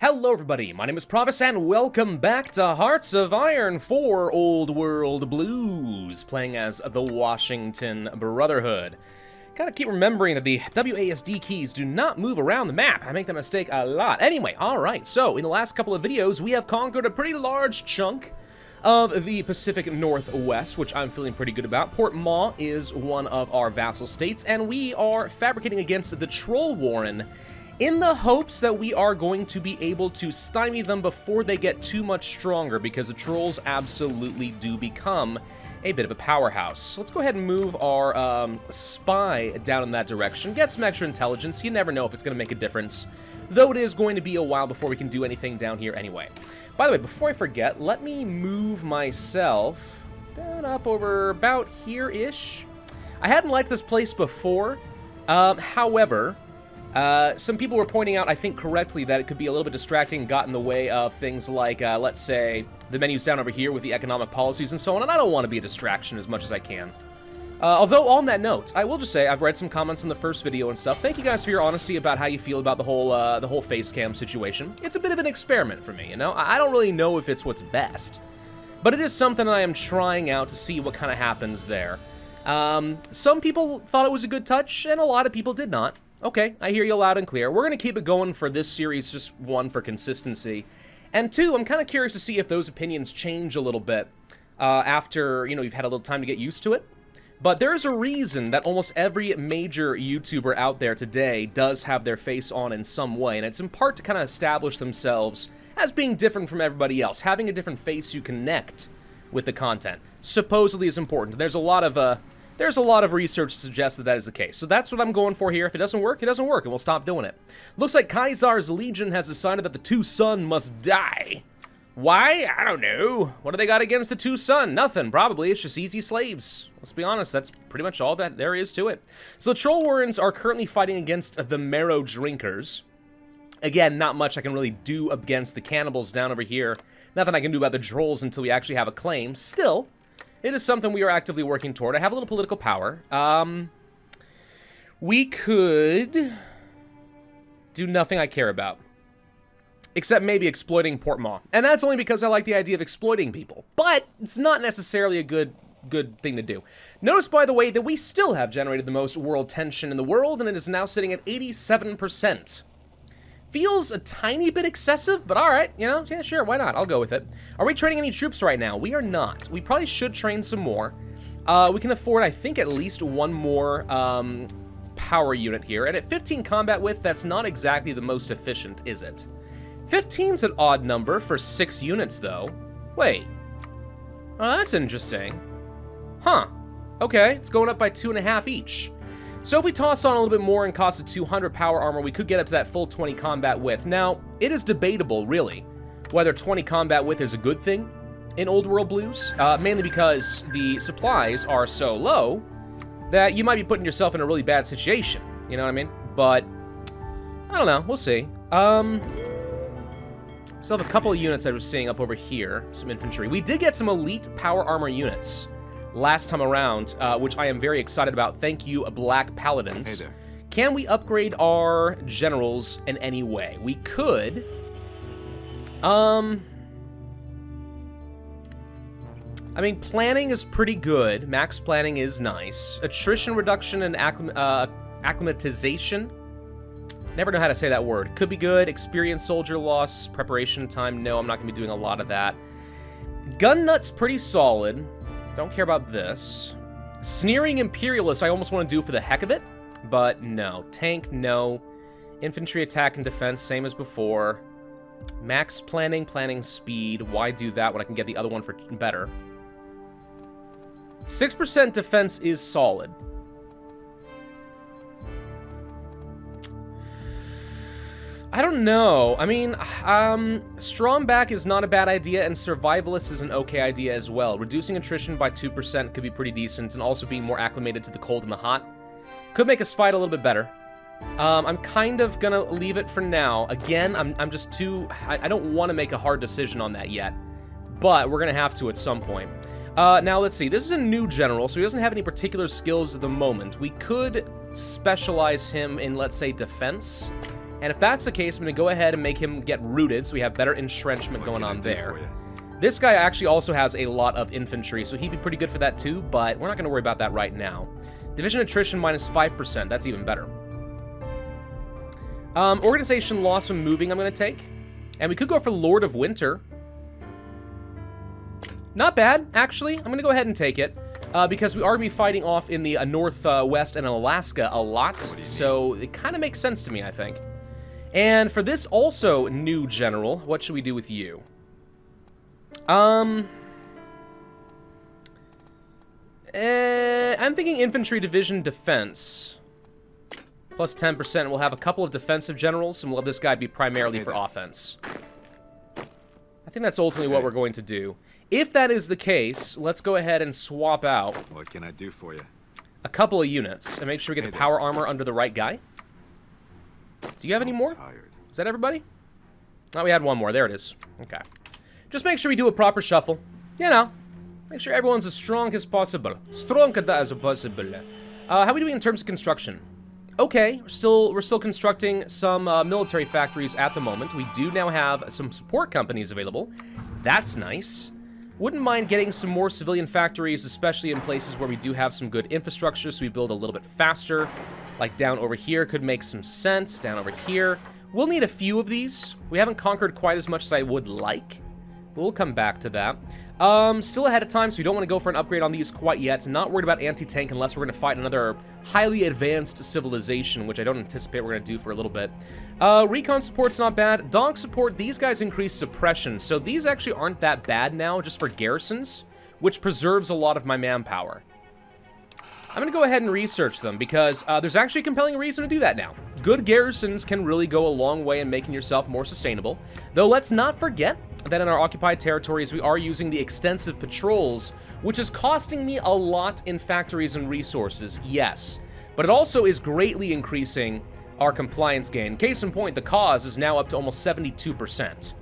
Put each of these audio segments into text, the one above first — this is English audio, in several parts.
Hello everybody, my name is Provis and welcome back to Hearts of Iron 4 Old World Blues, playing as the Washington Brotherhood. Gotta keep remembering that the WASD keys do not move around the map. I make that mistake a lot. Anyway, alright, so in the last couple of videos we have conquered a pretty large chunk of the Pacific Northwest, which I'm feeling pretty good about. Port Maw is one of our vassal states, and we are fabricating against the Troll Warren in the hopes that we are going to be able to stymie them before they get too much stronger, because the trolls absolutely do become a bit of a powerhouse. Let's go ahead and move our spy down in that direction, get some extra intelligence. You never know if it's going to make a difference, though it is going to be a while before we can do anything down here anyway. By the way, before I forget, let me move myself down up over about here-ish. I hadn't liked this place before, however, some people were pointing out, I think correctly, that it could be a little bit distracting and got in the way of things like, let's say, the menus down over here with the economic policies and so on, and I don't want to be a distraction as much as I can. Although, on that note, I will just say, I've read some comments in the first video and stuff. Thank you guys for your honesty about how you feel about the whole face cam situation. It's a bit of an experiment for me, you know? I don't really know if it's what's best, but it is something I am trying out to see what kind of happens there. Some people thought it was a good touch, and a lot of people did not. Okay, I hear you loud and clear. We're going to keep it going for this series, just one, for consistency. And two, I'm kind of curious to see if those opinions change a little bit after, you know, you've had a little time to get used to it. But there's a reason that almost every major YouTuber out there today does have their face on in some way, and it's in part to kind of establish themselves as being different from everybody else. Having a different face you connect with the content supposedly is important. There's a lot of research to suggest that that is the case. So that's what I'm going for here. If it doesn't work, it doesn't work, and we'll stop doing it. Looks like Caesar's Legion has decided that the Two Sun must die. Why? I don't know. What do they got against the Two Sun? Nothing, probably. It's just easy slaves. Let's be honest, that's pretty much all that there is to it. So the Troll Warrens are currently fighting against the Marrow Drinkers. Again, not much I can really do against the cannibals down over here. Nothing I can do about the trolls until we actually have a claim. Still, it is something we are actively working toward. I have a little political power. We could do nothing I care about, except maybe exploiting Port Maw. And that's only because I like the idea of exploiting people. But it's not necessarily a good thing to do. Notice, by the way, that we still have generated the most world tension in the world, and it is now sitting at 87%. Feels a tiny bit excessive, but alright, you know, yeah, sure, why not? I'll go with it. Are we training any troops right now? We are not. We probably should train some more. We can afford, I think, at least one more power unit here. And at 15 combat width, that's not exactly the most efficient, is it? 15's an odd number for 6 units, though. Wait. Oh, that's interesting. Huh. Okay, it's going up by 2.5 each. So if we toss on a little bit more and cost it 200 power armor, we could get up to that full 20 combat width. Now, it is debatable, really, whether 20 combat width is a good thing in Old World Blues, mainly because the supplies are so low that you might be putting yourself in a really bad situation, you know what I mean? But, I don't know, we'll see. Still have a couple of units I was seeing up over here, some infantry. We did get some elite power armor units last time around, which I am very excited about. Thank you, Black Paladins. Hey there. Can we upgrade our generals in any way? We could. I mean, planning is pretty good. Max planning is nice. Attrition reduction and acclimatization. Never know how to say that word. Could be good. Experience soldier loss. Preparation time. No, I'm not going to be doing a lot of that. Gun nut's pretty solid. Don't care about this. Sneering Imperialist I almost want to do for the heck of it, but no. Tank, no. Infantry attack and defense, same as before. Max planning, planning speed. Why do that when I can get the other one for better? 6% defense is solid. I don't know. I mean, Stromback is not a bad idea, and Survivalist is an okay idea as well. Reducing attrition by 2% could be pretty decent, and also being more acclimated to the cold and the hot could make us fight a little bit better. I'm kind of gonna leave it for now. Again, I'm just too... I don't want to make a hard decision on that yet, but we're gonna have to at some point. Now, let's see. This is a new general, so he doesn't have any particular skills at the moment. We could specialize him in, let's say, defense, And if that's the case, I'm going to go ahead and make him get rooted, so we have better entrenchment going on there. This guy actually also has a lot of infantry, so he'd be pretty good for that too, but we're not going to worry about that right now. Division attrition minus 5%. That's even better. Organization loss from moving I'm going to take. And we could go for Lord of Winter. Not bad, actually. I'm going to go ahead and take it. Because we are going to be fighting off in the Northwest and Alaska a lot. So it kind of makes sense to me, I think. And for this also new general, what should we do with you? I'm thinking infantry division defense. Plus 10%. We'll have a couple of defensive generals, and we'll have this guy be primarily for offense. I think that's ultimately what we're going to do. If that is the case, let's go ahead and swap out... What can I do for you? A couple of units, and make sure we get the power armor under the right guy. Do you have any more? Is that everybody? Oh, we had one more. There it is. Okay. Just make sure we do a proper shuffle. You know, make sure everyone's as strong as possible. Strong as possible. How are we doing in terms of construction? Okay, we're still constructing some military factories at the moment. We do now have some support companies available. That's nice. Wouldn't mind getting some more civilian factories, especially in places where we do have some good infrastructure, so we build a little bit faster. Like down over here could make some sense. Down over here. We'll need a few of these. We haven't conquered quite as much as I would like. But we'll come back to that. Still ahead of time, so we don't want to go for an upgrade on these quite yet. Not worried about anti-tank unless we're going to fight another highly advanced civilization, which I don't anticipate we're going to do for a little bit. Recon support's not bad. Dog support, these guys increase suppression, so these actually aren't that bad now, just for garrisons, which preserves a lot of my manpower. I'm going to go ahead and research them, because there's actually a compelling reason to do that now. Good garrisons can really go a long way in making yourself more sustainable. Though let's not forget that in our occupied territories, we are using the extensive patrols, which is costing me a lot in factories and resources, yes. But it also is greatly increasing our compliance gain. Case in point, the cause is now up to almost 72%.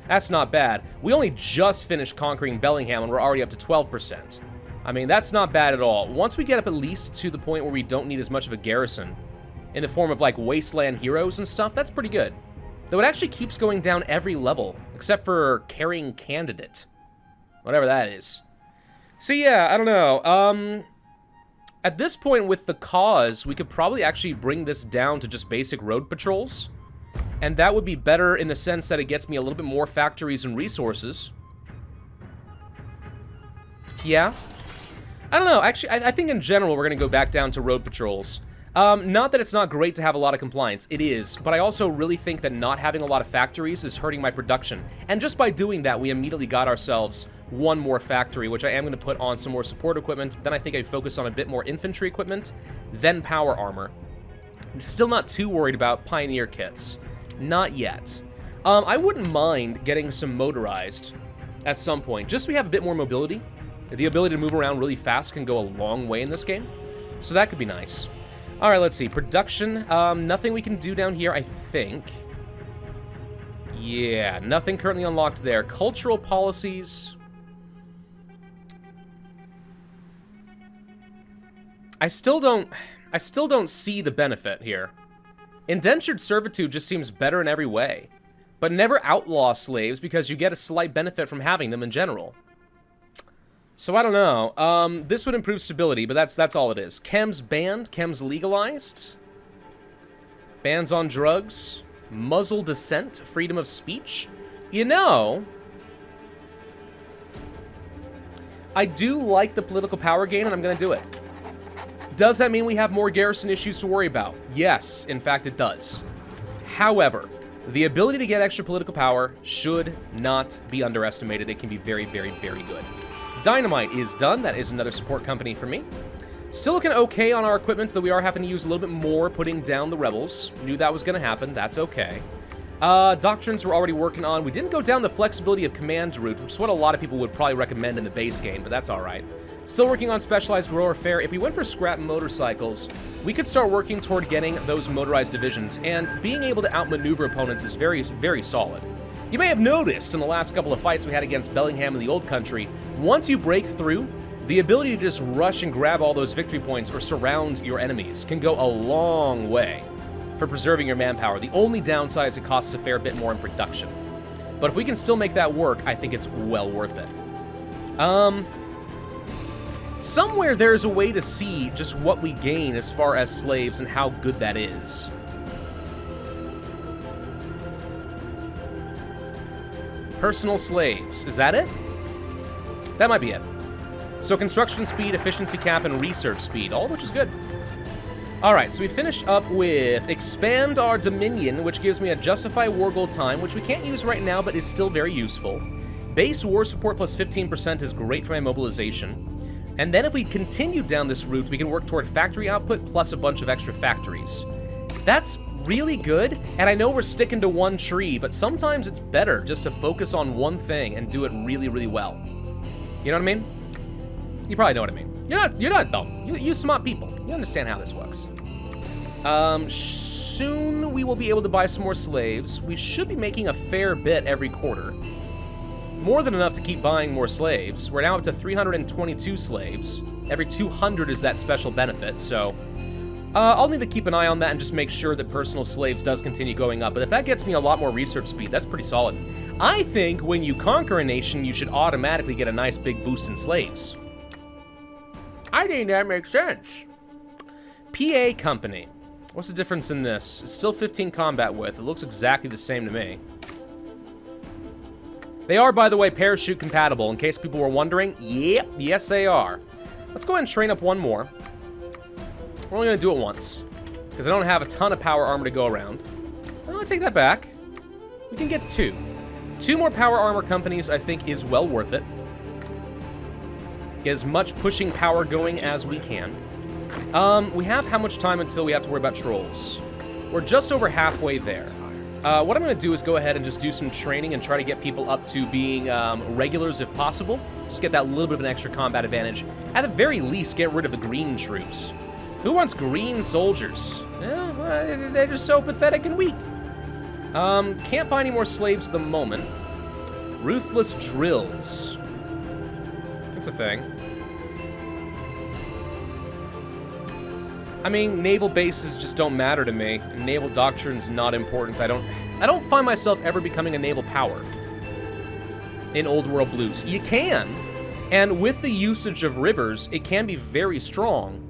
That's not bad. We only just finished conquering Bellingham, and we're already up to 12%. I mean, that's not bad at all. Once we get up at least to the point where we don't need as much of a garrison, in the form of, like, wasteland heroes and stuff, that's pretty good. Though it actually keeps going down every level, except for carrying candidate. Whatever that is. So yeah, I don't know. At this point with the cause, we could probably actually bring this down to just basic road patrols. And that would be better in the sense that it gets me a little bit more factories and resources. Yeah. I don't know. Actually, I think in general we're going to go back down to road patrols. Not that it's not great to have a lot of compliance, it is, but I also really think that not having a lot of factories is hurting my production. And just by doing that, we immediately got ourselves one more factory, which I am going to put on some more support equipment. Then I think I focus on a bit more infantry equipment, then power armor. I'm still not too worried about Pioneer kits. Not yet. I wouldn't mind getting some motorized at some point, just so we have a bit more mobility. The ability to move around really fast can go a long way in this game, so that could be nice. All right, let's see. Production. Nothing we can do down here, I think. Yeah, nothing currently unlocked there. Cultural policies. I still don't see the benefit here. Indentured servitude just seems better in every way. But never outlaw slaves because you get a slight benefit from having them in general. So I don't know. This would improve stability, but that's all it is. Chems banned, chems legalized. Bans on drugs. Muzzle dissent, freedom of speech. You know, I do like the political power gain, and I'm going to do it. Does that mean we have more garrison issues to worry about? Yes, in fact it does. However, the ability to get extra political power should not be underestimated. It can be very, very, very good. Dynamite is done. That is another support company for me. Still looking okay on our equipment, though we are having to use a little bit more putting down the rebels. Knew that was going to happen. That's okay. Doctrines we're already working on. We didn't go down the flexibility of command route, which is what a lot of people would probably recommend in the base game, but that's all right. Still working on specialized grower fare. If we went for scrap motorcycles, we could start working toward getting those motorized divisions, and being able to outmaneuver opponents is very, very solid. You may have noticed in the last couple of fights we had against Bellingham in the Old Country, once you break through, the ability to just rush and grab all those victory points or surround your enemies can go a long way. for preserving your manpower. The only downside is it costs a fair bit more in production. But if we can still make that work, I think it's well worth it. Somewhere there's a way to see just what we gain as far as slaves and how good that is. Personal slaves. Is that it? That might be it. So construction speed, efficiency cap, and research speed, all of which is good. Alright, so we finished up with expand our dominion, which gives me a justify war goal time, which we can't use right now, but is still very useful. Base war support plus 15% is great for my mobilization. And then if we continue down this route, we can work toward factory output plus a bunch of extra factories. That's really good, and I know we're sticking to one tree, but sometimes it's better just to focus on one thing and do it really, really well. You know what I mean? You probably know what I mean. You're not dumb. You smart people. You understand how this works. Soon we will be able to buy some more slaves. We should be making a fair bit every quarter. More than enough to keep buying more slaves. We're now up to 322 slaves. Every 200 is that special benefit, so... I'll need to keep an eye on that and just make sure that personal slaves does continue going up. But if that gets me a lot more research speed, that's pretty solid. I think when you conquer a nation, you should automatically get a nice big boost in slaves. I think that makes sense. PA Company. What's the difference in this? It's still 15 combat width. It looks exactly the same to me. They are, by the way, parachute compatible, in case people were wondering. Yep, yes they are. Let's go ahead and train up one more. We're only going to do it once, because I don't have a ton of power armor to go around. I'll take that back. We can get two. Two more power armor companies, I think, is well worth it. Get as much pushing power going as we can. We have how much time until we have to worry about trolls? We're just over halfway there. What I'm going to do is go ahead and just do some training and try to get people up to being regulars if possible. Just get that little bit of an extra combat advantage. At the very least, get rid of the green troops. Who wants green soldiers? Yeah, they're just so pathetic and weak. Can't buy any more slaves at the moment. Ruthless drills. That's a thing. I mean, naval bases just don't matter to me. Naval doctrine's not important. I don't find myself ever becoming a naval power in Old World Blues. You can, and with the usage of rivers, it can be very strong.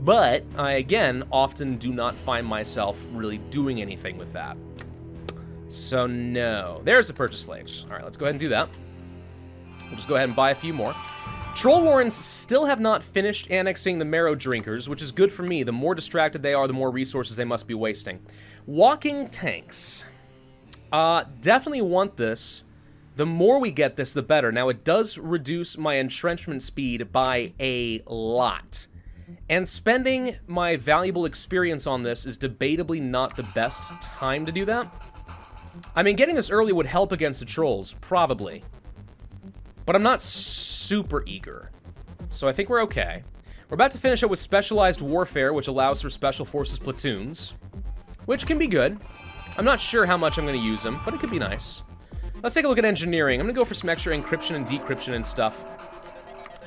But I, again, often do not find myself really doing anything with that. So, no. There's the purchase slaves. All right, let's go ahead and do that. We'll just go ahead and buy a few more. Troll Warrens still have not finished annexing the Marrow Drinkers, which is good for me. The more distracted they are, the more resources they must be wasting. Walking tanks. Definitely want this. The more we get this, the better. Now, it does reduce my entrenchment speed by a lot. And spending my valuable experience on this is debatably not the best time to do that. I mean, getting this early would help against the trolls, probably. But I'm not super eager. So I think we're okay. We're about to finish up with Specialized Warfare, which allows for Special Forces platoons, which can be good. I'm not sure how much I'm going to use them, but it could be nice. Let's take a look at Engineering. I'm going to go for some extra encryption and decryption and stuff.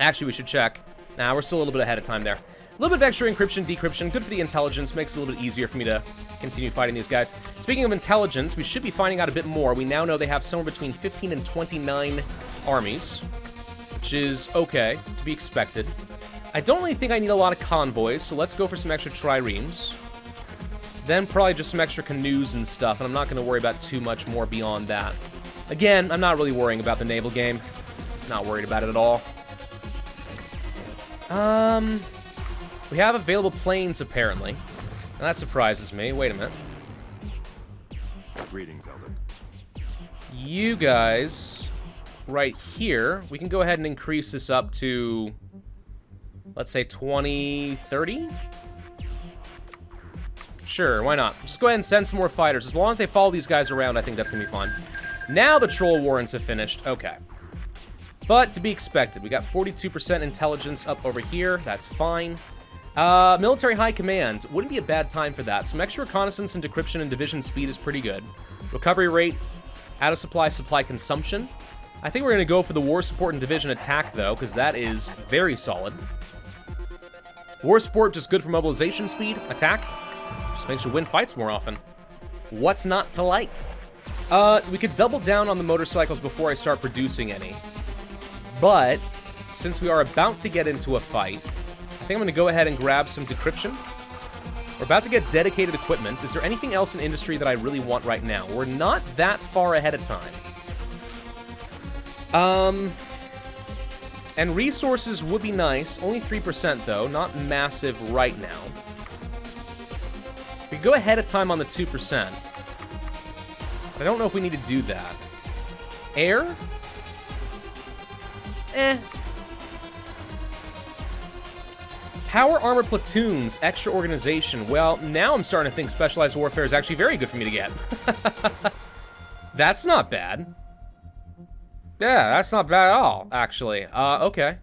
Actually, we should check. Nah, we're still a little bit ahead of time there. A little bit of extra encryption, decryption, good for the intelligence, makes it a little bit easier for me to continue fighting these guys. Speaking of intelligence, we should be finding out a bit more. We now know they have somewhere between 15 and 29 armies, which is okay, to be expected. I don't really think I need a lot of convoys, so let's go for some extra triremes. Then probably just some extra canoes and stuff, and I'm not going to worry about too much more beyond that. Again, I'm not really worrying about the naval game. Just not worried about it at all. We have available planes, apparently. And that surprises me. Wait a minute. Greetings, Elder. You guys, right here, we can go ahead and increase this up to, let's say, 20, 30? Sure, why not? Just go ahead and send some more fighters. As long as they follow these guys around, I think that's going to be fun. Now the Troll Warrens have finished. Okay. But to be expected, we got 42% intelligence up over here. That's fine. Military High Command. Wouldn't be a bad time for that. Some extra reconnaissance and decryption and division speed is pretty good. Recovery rate, out of supply, supply consumption. I think we're going to go for the War Support and Division Attack, though, because that is very solid. War Support, just good for mobilization speed. Attack, just Makes you win fights more often. What's not to like? We could double down on the motorcycles before I start producing any. But, since we are about to get into a fight, I think I'm going to go ahead and grab some decryption. We're about to get dedicated equipment. Is there anything else in industry that I really want right now? We're not that far ahead of time. And resources would be nice. Only 3% though. Not massive right now. We could go ahead of time on the 2%. But I don't know if we need to do that. Air? Power armor platoons, extra organization. Well, now I'm starting to think specialized warfare is actually very good for me to get. That's not bad. Yeah, that's not bad at all, actually. Okay.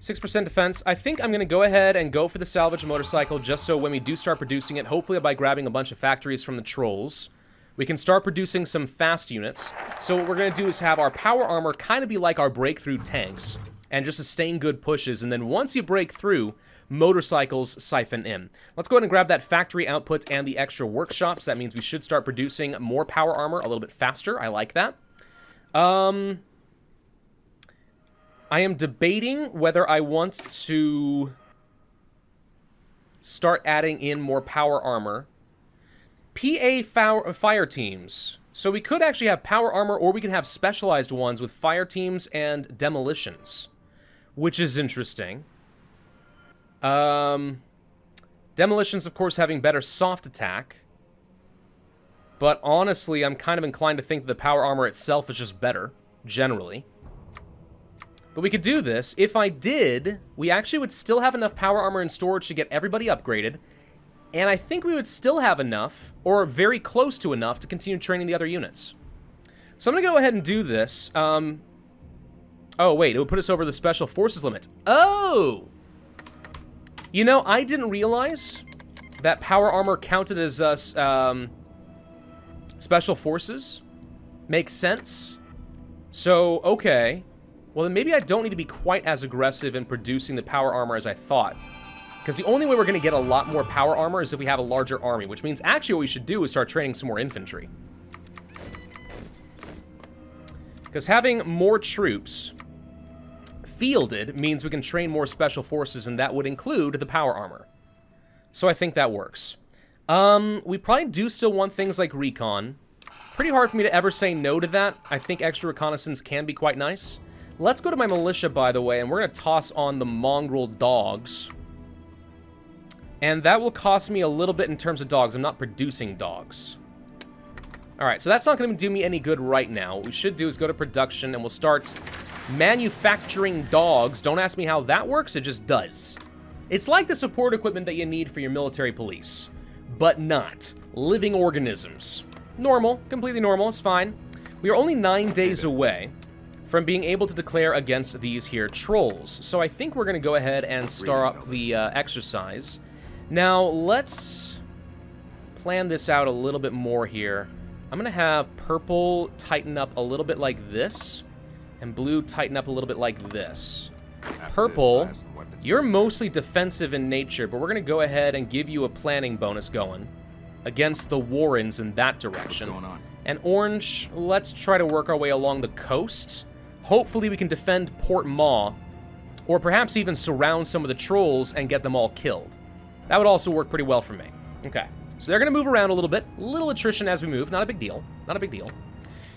%6 defense. I think I'm going to go ahead and go for the salvage motorcycle just so when we do start producing it, hopefully by grabbing a bunch of factories from the trolls, we can start producing some fast units. So what we're going to do is have our power armor kind of be like our breakthrough tanks and just sustain good pushes. And then once you break through, motorcycles siphon in. Let's go ahead and grab that factory output and the extra workshops. That means we should start producing more power armor a little bit faster. I like that. I am debating whether I want to start adding in more power armor. PA fire teams. So we could actually have power armor, or we can have specialized ones with fire teams and demolitions, which is interesting. Demolitions, of course, having better soft attack. But honestly, I'm kind of inclined to think that the power armor itself is just better, generally. But we could do this. If I did, we actually would still have enough power armor in storage to get everybody upgraded. And I think we would still have enough, or very close to enough, to continue training the other units. So I'm going to go ahead and do this. Oh, wait, it would put us over the special forces limit. Oh! You know, I didn't realize that power armor counted as us, special forces. Makes sense. So, okay. Well, then maybe I don't need to be quite as aggressive in producing the power armor as I thought. Because the only way we're going to get a lot more power armor is if we have a larger army, which means actually what we should do is start training some more infantry. Because having more troops fielded means we can train more special forces, and that would include the power armor. So I think that works. We probably do still want things like recon. Pretty hard for me to ever say no to that. I think extra reconnaissance can be quite nice. Let's go to my militia, by the way, and we're going to toss on the mongrel dogs. And that will cost me a little bit in terms of dogs. I'm not producing dogs. Alright, so that's not going to do me any good right now. What we should do is go to production, and we'll start manufacturing dogs. Don't ask me how that works, it just does. It's like the support equipment that you need for your military police, but not. Living organisms. Normal, completely normal, it's fine. We are only 9 days away from being able to declare against these here trolls. So I think we're going to go ahead and start up the exercise. Now, let's plan this out a little bit more here. I'm going to have purple tighten up a little bit like this, and blue tighten up a little bit like this. Purple, you're mostly defensive in nature, but we're going to go ahead and give you a planning bonus going against the Warrens in that direction. What's going on? And orange, let's try to work our way along the coast. Hopefully we can defend Port Maw, or perhaps even surround some of the trolls and get them all killed. That would also work pretty well for me. Okay, so they're going to move around a little bit. Little attrition as we move. Not a big deal. Not a big deal.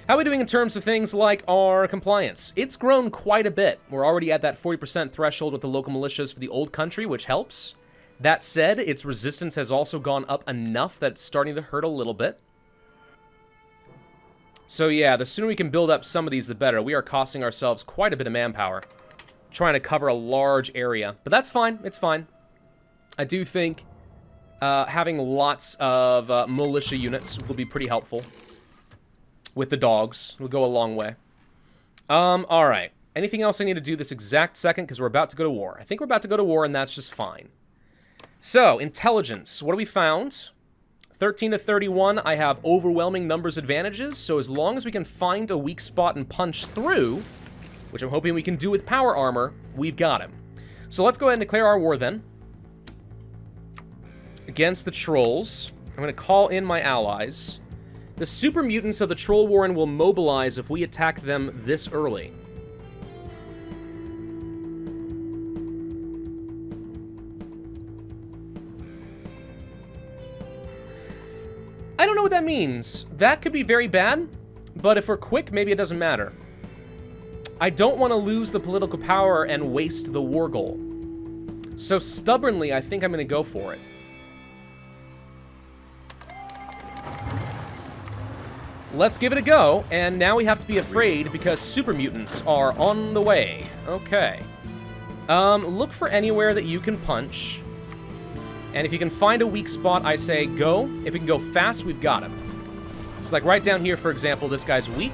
How are we doing in terms of things like our compliance? It's grown quite a bit. We're already at that 40% threshold with the local militias for the old country, which helps. That said, its resistance has also gone up enough that it's starting to hurt a little bit. So yeah, the sooner we can build up some of these, the better. We are costing ourselves quite a bit of manpower trying to cover a large area. But that's fine. It's fine. I do think having lots of militia units will be pretty helpful. With the dogs. Will go a long way. Alright. Anything else I need to do this exact second? Because we're about to go to war. I think we're about to go to war, and that's just fine. So, intelligence. What do we found? 13 to 31, I have overwhelming numbers advantages. So as long as we can find a weak spot and punch through, which I'm hoping we can do with power armor, we've got him. So let's go ahead and declare our war then. Against the trolls. I'm going to call in my allies. The super mutants of the Troll Warren will mobilize if we attack them this early. I don't know what that means. That could be very bad, but if we're quick, maybe it doesn't matter. I don't want to lose the political power and waste the war goal. So stubbornly, I think I'm going to go for it. Let's give it a go, and now we have to be afraid because super mutants are on the way. Okay. Look for anywhere that you can punch. And if you can find a weak spot, I say go. If we can go fast, we've got him. So like right down here, for example, this guy's weak.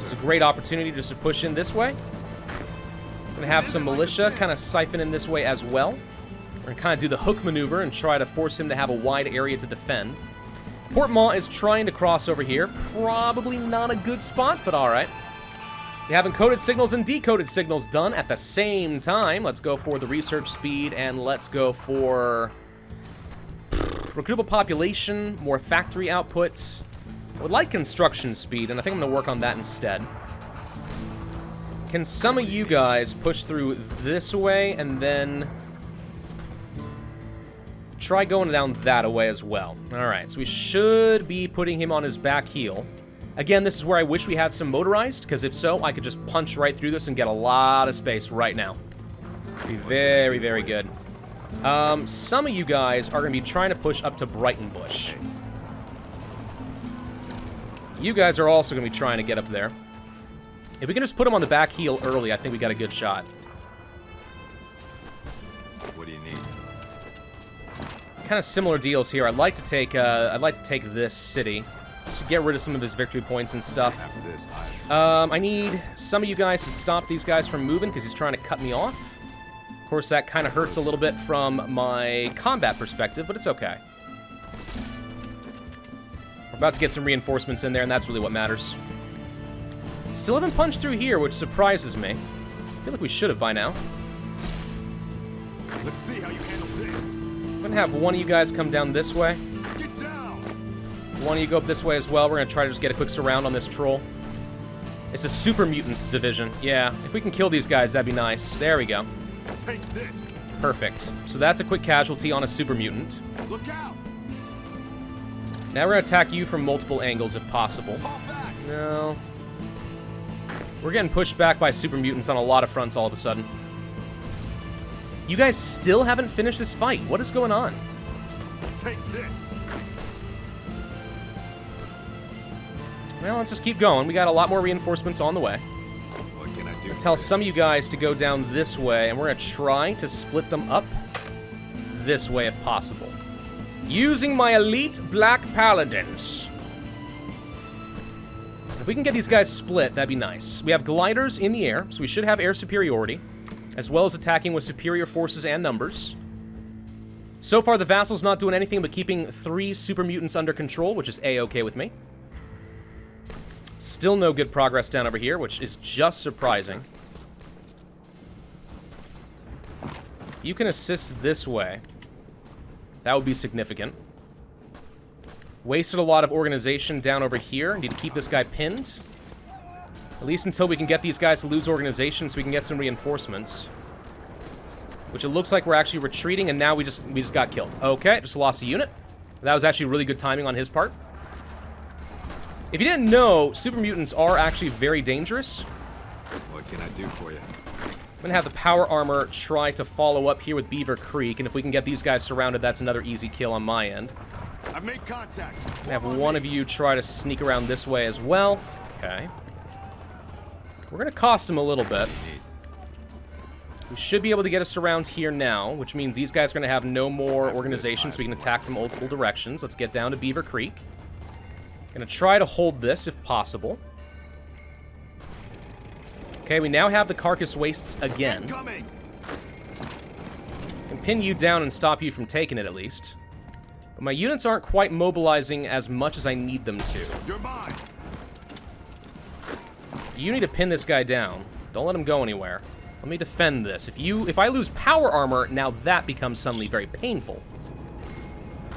It's a great opportunity just to push in this way. I'm going to have some militia kind of siphon in this way as well. We're going to kind of do the hook maneuver and try to force him to have a wide area to defend. Portmont is trying to cross over here. Probably not a good spot, but all right. We have encoded signals and decoded signals done at the same time. Let's go for the research speed, and let's go for recruitable population, more factory output. I would like construction speed, and I think I'm going to work on that instead. Can some of you guys push through this way and then try going down that way as well? All right, so we should be putting him on his back heel. Again, this is where I wish we had some motorized, because if so, I could just punch right through this and get a lot of space right now. Be very, very good. Some of you guys are going to be trying to push up to Brightonbush. You guys are also going to be trying to get up there. If we can just put him on the back heel early, I think we got a good shot. What do you need? Kind of similar deals here. I'd like to take this city, just to get rid of some of his victory points and stuff. After this, I need some of you guys to stop these guys from moving because he's trying to cut me off. Of course, that kind of hurts a little bit from my combat perspective, but it's okay. We're about to get some reinforcements in there, and that's really what matters. Still haven't punched through here, which surprises me. I feel like we should have by now. let's see how you handle this. I'm going to have one of you guys come down this way. Get down. One of you go up this way as well. We're going to try to just get a quick surround on this troll. It's a super mutant division. Yeah, if we can kill these guys, that'd be nice. There we go. Take this. Perfect. So that's a quick casualty on a super mutant. Look out. Now we're going to attack you from multiple angles if possible. Fall back. No. We're getting pushed back by super mutants on a lot of fronts all of a sudden. You guys still haven't finished this fight. What is going on? Take this. Well, let's just keep going. We got a lot more reinforcements on the way. What can I do? Tell some of you guys to go down this way, and we're going to try to split them up this way if possible. Using my elite black paladins. If we can get these guys split, that'd be nice. We have gliders in the air, so we should have air superiority, as well as attacking with superior forces and numbers. So far, the vassal's not doing anything but keeping 3 super mutants under control, which is A-okay with me. Still no good progress down over here, which is just surprising. You can assist this way. That would be significant. Wasted a lot of organization down over here. Need to keep this guy pinned. At least until we can get these guys to lose organization so we can get some reinforcements. Which it looks like we're actually retreating, and now we just got killed. Okay, just lost a unit. That was actually really good timing on his part. If you didn't know, super mutants are actually very dangerous. What can I do for you? I'm going to have the power armor try to follow up here with Beaver Creek, and if we can get these guys surrounded, that's another easy kill on my end. I've made contact. I'm going to have one of you try to sneak around this way as well. Okay. We're going to cost him a little bit. We should be able to get us around here now, which means these guys are going to have no more organization, so we can attack from multiple directions. Let's get down to Beaver Creek. Going to try to hold this if possible. Okay, we now have the Carcass Wastes again. Incoming. Can pin you down and stop you from taking it at least. But my units aren't quite mobilizing as much as I need them to. You're mine. You need to pin this guy down. Don't let him go anywhere. Let me defend this. If I lose power armor, now that becomes suddenly very painful.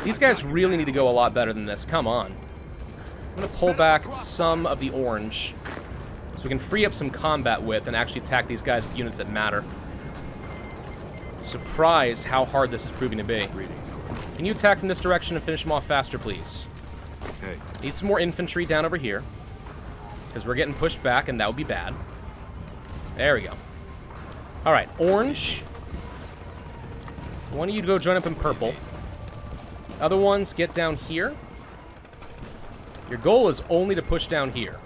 These guys really need to go a lot better than this. Come on. I'm going to pull back some of the orange so we can free up some combat width and actually attack these guys with units that matter. Surprised how hard this is proving to be. Can you attack from this direction and finish them off faster, please? Hey. Need some more infantry down over here, because we're getting pushed back, and that would be bad. There we go. All right, orange. One of you go join up in purple. Other ones, get down here. Your goal is only to push down here.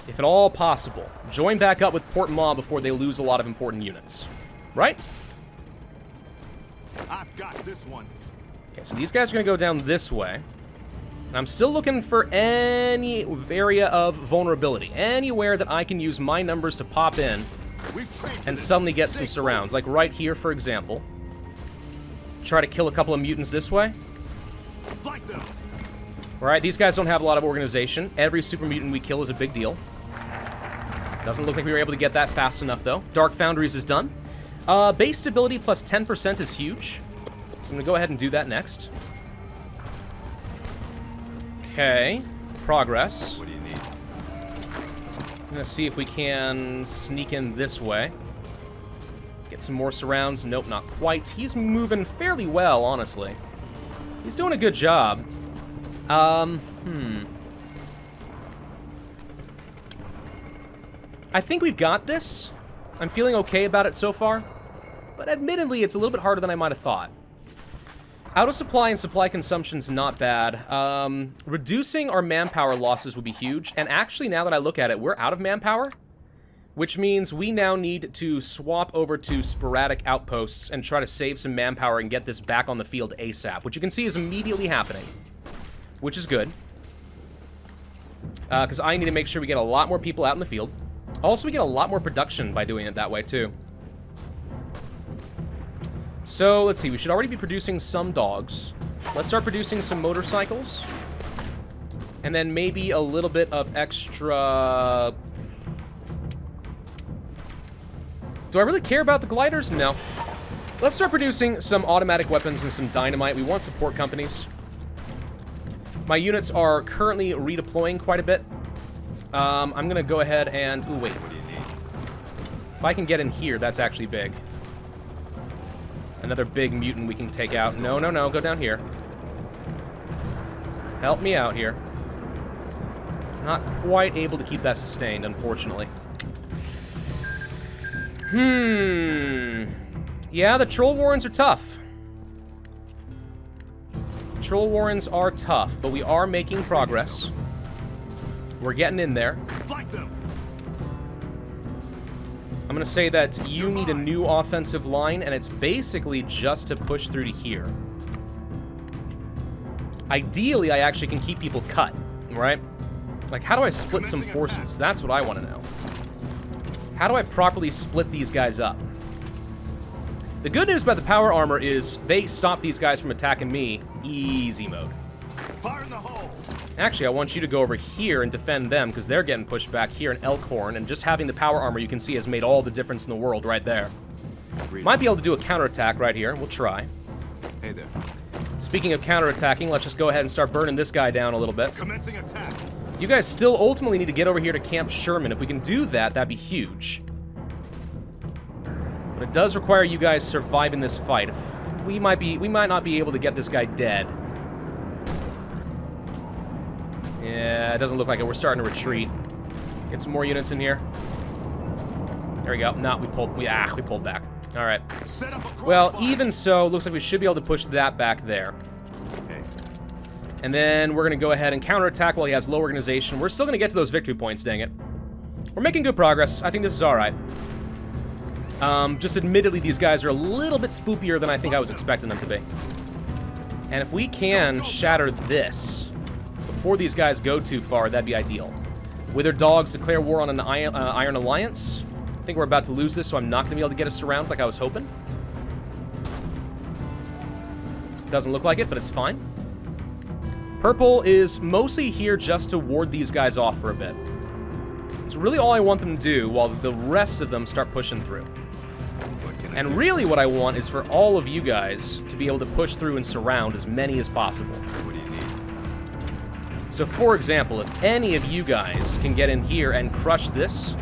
If at all possible, join back up with Port Ma before they lose a lot of important units. Right? I've got this one. Okay, so these guys are going to go down this way. And I'm still looking for any area of vulnerability. Anywhere that I can use my numbers to pop in and suddenly get some surrounds. Like right here, for example. Try to kill a couple of mutants this way. Flank them. Alright, these guys don't have a lot of organization. Every super mutant we kill is a big deal. Doesn't look like we were able to get that fast enough, though. Dark Foundries is done. Base stability plus 10% is huge. So I'm going to go ahead and do that next. Okay. Progress. What do you need? I'm going to see if we can sneak in this way. Get some more surrounds. Nope, not quite. He's moving fairly well, honestly. He's doing a good job. I think we've got this. I'm feeling okay about it so far. But admittedly, it's a little bit harder than I might have thought. Out of supply and supply consumption's not bad. Reducing our manpower losses would be huge. And actually, now that I look at it, we're out of manpower. Which means we now need to swap over to sporadic outposts and try to save some manpower and get this back on the field ASAP. Which you can see is immediately happening. Which is good. Because I need to make sure we get a lot more people out in the field. Also, we get a lot more production by doing it that way, too. So, let's see. We should already be producing some dogs. Let's start producing some motorcycles. And then maybe a little bit of extra... Do I really care about the gliders? No. Let's start producing some automatic weapons and some dynamite. We want support companies. My units are currently redeploying quite a bit. I'm going to go ahead and... Ooh, wait. What do you need? If I can get in here, that's actually big. Another big mutant we can take out. No, no, no. Go down here. Help me out here. Not quite able to keep that sustained, unfortunately. Yeah, the Troll Warrens are tough. Troll Warrens are tough, but we are making progress. We're getting in there. Flank them. I'm going to say that you need a new offensive line, and it's basically just to push through to here. Ideally, I actually can keep people cut, right? Like, how do I split some forces? That's what I want to know. How do I properly split these guys up? The good news about the power armor is they stop these guys from attacking me easy mode. Fire in the hole. Actually, I want you to go over here and defend them because they're getting pushed back here in Elkhorn, and just having the power armor you can see has made all the difference in the world right there. Might be able to do a counterattack right here. We'll try. Hey there. Speaking of counterattacking, let's just go ahead and start burning this guy down a little bit. Commencing attack. You guys still ultimately need to get over here to Camp Sherman. If we can do that, that'd be huge. But it does require you guys surviving this fight. We might not be able to get this guy dead. Yeah, it doesn't look like it. We're starting to retreat. Get some more units in here. There we go. No, we pulled back. All right. Set up a Well, crossfire. even so, looks like we should be able to push that back there. Hey. And then we're going to go ahead and counterattack while he has low organization. We're still going to get to those victory points, dang it. We're making good progress. I think this is all right. Just admittedly, these guys are a little bit spookier than I think I was expecting them to be. And if we can shatter this before these guys go too far, that'd be ideal. Withered Dogs declare war on an Iron Alliance. I think we're about to lose this, so I'm not going to be able to get us around like I was hoping. Doesn't look like it, but it's fine. Purple is mostly here just to ward these guys off for a bit. It's That's really all I want them to do while the rest of them start pushing through. What can I And do? really what I want is for all of you guys to be able to push through and surround as many as possible. What do you need? So for example, if any of you guys can get in here and crush this,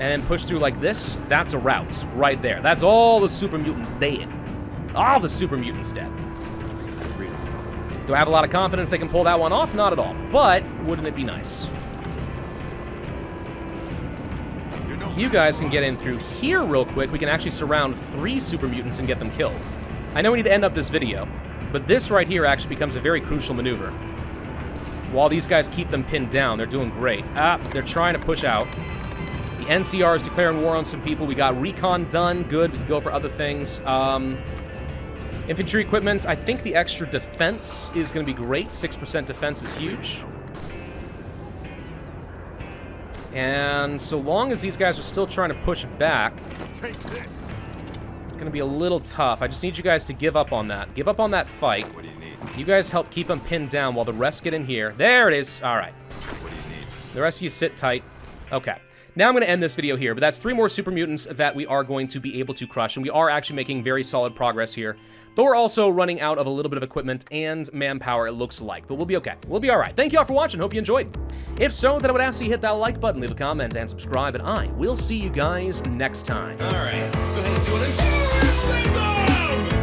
and push through like this, that's a rout right there. That's all the super mutants dead. All the super mutants dead. Read it. Do I have a lot of confidence they can pull that one off? Not at all. But wouldn't it be nice? You know You guys can get in through here real quick. We can actually surround 3 super mutants and get them killed. I know we need to end up this video, but this right here actually becomes a very crucial maneuver. While these guys keep them pinned down, they're doing great. They're trying to push out. The NCR is declaring war on some people. We got recon done. Good. We can go for other things. Infantry equipment. I think the extra defense is going to be great. 6% defense is huge. And so long as these guys are still trying to push back, Take this. it's going to be a little tough. I just need you guys to give up on that. Give up on that fight. What do you need? You guys help keep them pinned down while the rest get in here. There it is. All right. What do you need? The rest of you sit tight. Okay. Now I'm going to end this video here, but that's 3 more super mutants that we are going to be able to crush, and we are actually making very solid progress here. But we're also running out of a little bit of equipment and manpower, it looks like. But we'll be okay. We'll be all right. Thank you all for watching. Hope you enjoyed. If so, then I would ask you hit that like button, leave a comment, and subscribe, and I will see you guys next time. All right, let's go ahead and do it.